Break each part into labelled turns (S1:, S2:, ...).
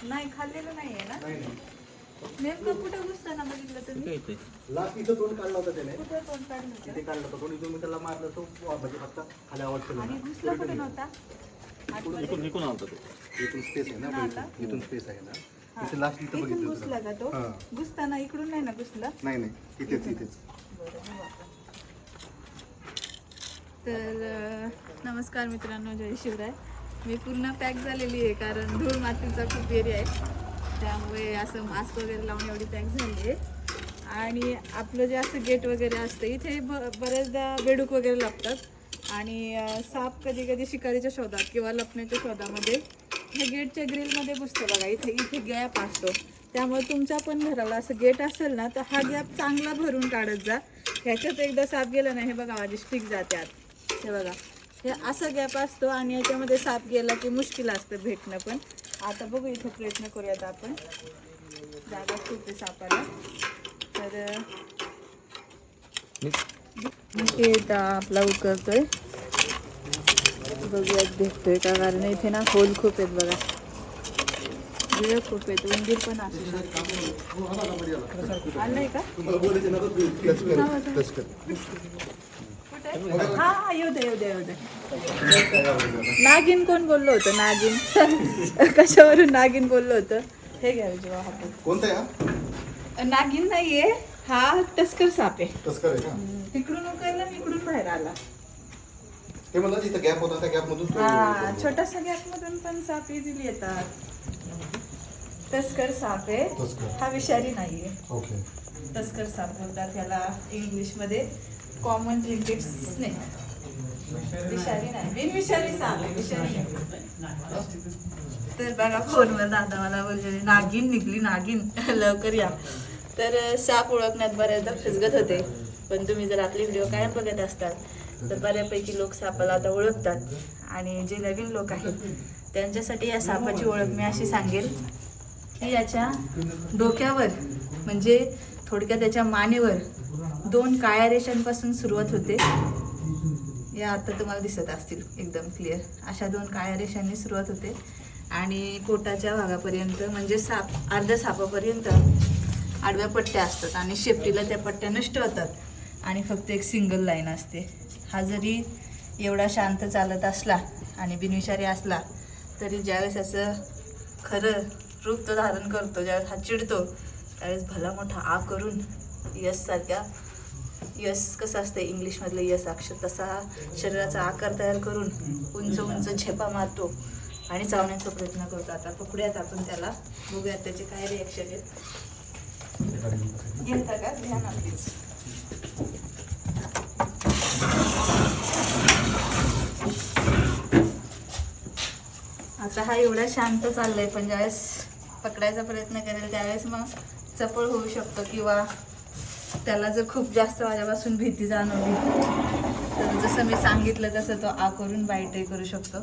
S1: नाही खाल्लेलं नाहीये ना.
S2: नाही नाही
S1: नेमकं कुठं घुसताना बघितलं तुम्ही?
S2: लास्ट इथं तोंड काढला होता त्याने.
S1: कुठं तोंड काढलं होतं?
S2: इथे काढलं होतं कोणी तुम्ही त्याला मारलं तो म्हणजे फक्त खाली आवाज केला
S1: आणि घुसला कुठं नव्हता?
S2: इथून निघून आलता तो. इथून स्पेस आहे ना इथून स्पेस आहे ना इथे लास्ट इथं
S1: इथून
S2: बघितलं
S1: घुसला का तो?
S2: हां.
S1: घुसताना इकडून नाही ना घुसला?
S2: नाही नाही इथेच इथेच.
S1: बरं, बघू आपण. तर नमस्कार मित्रांनो, जय शिवराय. मी पूर्ण पॅक झालेली आहे कारण धूळ मातीचा खूप एरिया आहे, त्यामुळे असं मास्क वगैरे लावून एवढी पॅक झाली आहे. आणि आपलं जे असं गेट वगैरे असतं इथे बऱ्याचदा बेडूक वगैरे लागतात आणि साप कधी कधी शिकारीच्या शोधात किंवा लपण्याच्या शोधामध्ये ह्या गेटच्या ग्रिलमध्ये घुसतं बघा. इथे इथे गॅप असतो, त्यामुळे तुमच्या पण घराला असं गेट असेल ना तर हा गॅप चांगला भरून काढत जा. ह्याच्यात एकदा साप गेला ना, हे बघा माझी स्टिक जाते आत, हे बघा हे असा गॅप असतो आणि याच्यामध्ये साप गेला की मुश्किल असतं भेटणं. पण आता बघू इथे प्रयत्न करूयात आपण. जागा खूप आहे सापाला. तर इथे आपला उकरतोय, बघूयात भेटतोय का, कारण इथे ना होल खूप आहेत बघा, गिळ खूप आहेत, उंदीर पण असू आलंय का? हा हा येऊ दे येऊ दे येऊ दे. नागिन कोण बोललो होतं? नागिन कशावरून नागिन बोललो होतं? हे घ्या जेव्हा हातात.
S2: कोणता आहे?
S1: नागिन नाहीये, हा टस्कर साप आहे.
S2: तस्कर आहे का?
S1: तिकडून उकरला इकडून बाहेर आला.
S2: ते म्हणलं तिथं गॅप होता त्या गॅप मधून
S1: हा छोटासा गॅप मधून पण साप इझिली येतात. तस्कर साप आहे, हा विषारी नाहीये.
S2: ओके.
S1: तस्कर साप बोलतात त्याला इंग्लिशमध्ये, कॉमन ट्रिकेट स्नेक. विषारी नाही, बिनविषारी साप आहे, विषारी नाही. तर बघा फोनवर दादा मला बोललेले नागिन निघली, नागिन लवकर या. तर साप ओळखण्यात बऱ्याचदा फसगत होते, पण तुम्ही जर आपले व्हिडिओ कायम बघत असतात तर बऱ्यापैकी लोक सापाला आता ओळखतात. आणि जे नवीन लोक आहेत त्यांच्यासाठी या सापाची ओळख मी अशी सांगेल की याच्या डोक्यावर म्हणजे थोडक्यात त्याच्या मानेवर 2 काळ्या रेषांपासून सुरुवात होते. या आता तुम्हाला दिसत असतील एकदम क्लिअर, अशा 2 काळ्या रेषांनी सुरुवात होते आणि पोटाच्या भागापर्यंत म्हणजे साप अर्ध्या सापापर्यंत आडव्या पट्ट्या असतात आणि शेपटीला त्या पट्ट्या नष्ट होतात आणि फक्त एक सिंगल लाईन असते. हा जरी एवढा शांत चालत असला आणि बिनविषारी असला तरी ज्यावेळेस असं खरं रूप तो धारण करतो, ज्यावेळेस हा चिडतो त्यावेळेस भला मोठा आ करून यस सारख्या, यस कसं असतं इंग्लिशमधलं यस अक्षर, तसा शरीराचा आकार तयार करून उंच उंच झेपा मारतो आणि चावण्याचा प्रयत्न करतो. आता पकडूयात आपण त्याला, बघूयात त्याचे काय रिॲक्शन आहेत. घेता का ध्यान आपलीच. आता हा एवढा शांत चाललाय, पण ज्यावेळेस पकडायचा प्रयत्न करेल त्यावेळेस मग चपळ होऊ शकतो किंवा त्याला जर खूप जास्त माझ्यापासून भीती जाणवली तर जसं मी सांगितलं तसं तो आ करून बाईटही करू शकतो.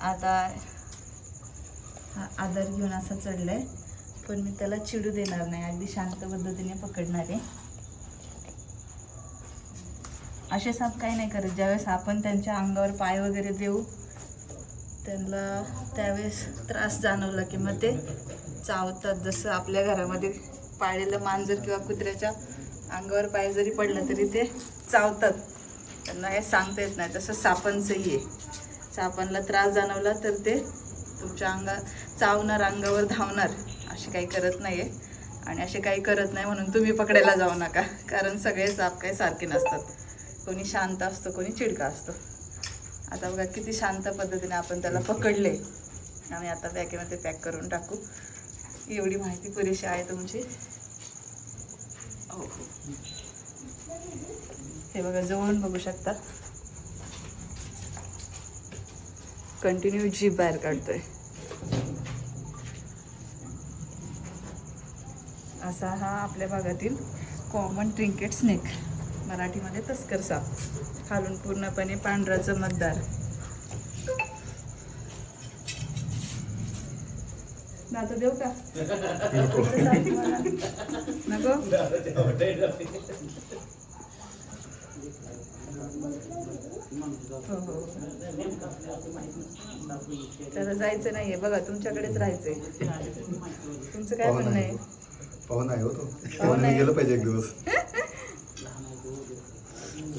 S1: आता हा आदर घेऊन असा चढलाय, पण मी त्याला चिडू देणार नाही, अगदी शांत पद्धतीने पकडणार आहे. असे साप काही नाही करत. ज्यावेळेस आपण त्यांच्या अंगावर पाय वगैरे देऊ त्यांना त्यावेळेस त्रास जाणवला की मग ते चावतात. जसं आपल्या घरामध्ये पाळलेलं मांजर किंवा कुत्र्याच्या अंगावर पाय जरी पडलं तरी ते चावतात, त्यांना काही सांगता येत नाही. तसं सापांचंही आहे. सापांना त्रास जाणवला तर ते तुमच्या चावणार, अंगावर धावणार, असे काही करत नाही आहे. आणि असे काही करत नाही म्हणून तुम्ही पकडायला जाऊ नका, कारण सगळे साप काही सारखे नसतात. कोणी शांत असतं, कोणी चिडका असतो. आता बघा किती शांत पद्धतीने आपण त्याला पकडले आणि आता बॅगेमध्ये पॅक करून टाकू. एवढी माहिती पुरेशी आहे तुमची. हो, हे बघा जवळून बघू शकता, कंटिन्यू जीभ बाहेर काढतोय. असा हा आपल्या भागातील कॉमन ट्रिंकेट स्नेक, मराठीमध्ये तस्कर साप, खालून पूर्णपणे पांढरा चमकदार. दादा देऊ का? नको. हो हो. त्याला जायचं नाहीये बघा, तुमच्याकडेच राहायचंय. तुमचं काय म्हणणं आहे?
S2: पाहुणा आहे हो तो.
S1: पाहुणा
S2: पाहुण्याने
S1: आहे.
S2: गेलं पाहिजे एक दिवस.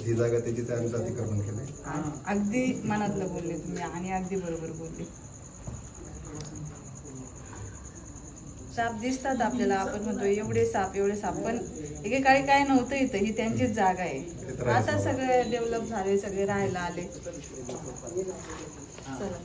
S2: ही जागा त्याचीच आहे, आम्ही अतिक्रमण केलंय.
S1: अगदी मनातलं बोलले तुम्ही आणि अगदी बरोबर बोलले. साप दिसतात आपल्याला, आपण म्हणतो एवढे साप पण एकेकाळी काय नव्हतं इथं, ही त्यांचीच जागा आहे. आता सगळे डेव्हलप झाले, सगळे राहायला आले. चला